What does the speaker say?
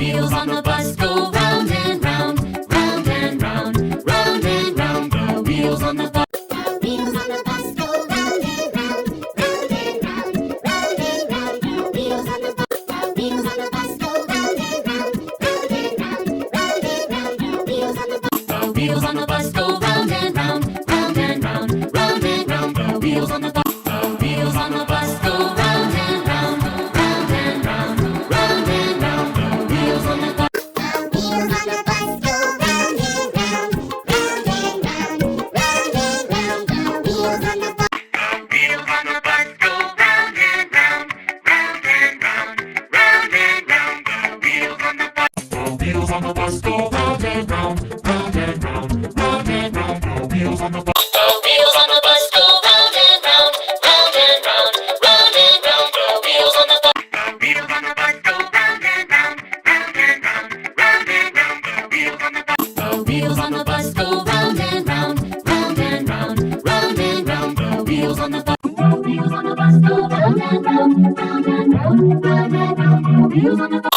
wheels on the bus go round and round, round and round, round and round. The wheels on the bus. The wheels on the bus go round and round, round and round, round and round. The wheels on the bus. The wheels on the bus go round and round, round and round, round and round. The wheels on the bus. The wheels on the bus go round and round, round and round, round and round. The wheels on the bus. The wheels on the bus go round and round, round and round, round and round. The wheels on the bus. The wheels on the bus go round and round, round and round, round and round. The wheels on the bus. The wheels on the bus go round and round, round and round, round and round. The wheels on the bus. The wheels on the bus go round and round, round and round, round and round. The wheels on the bus. The wheels on the bus go round and round, round and round, round and round. The wheels on the bus. The wheels on the bus go round and round, round and round, round and round. The wheels on the bus. The wheels on the bus go round and round, round and round, round and round. The wheels on the bus. The wheels on the bus go round and round, round and round, round and round. The wheels on the bus.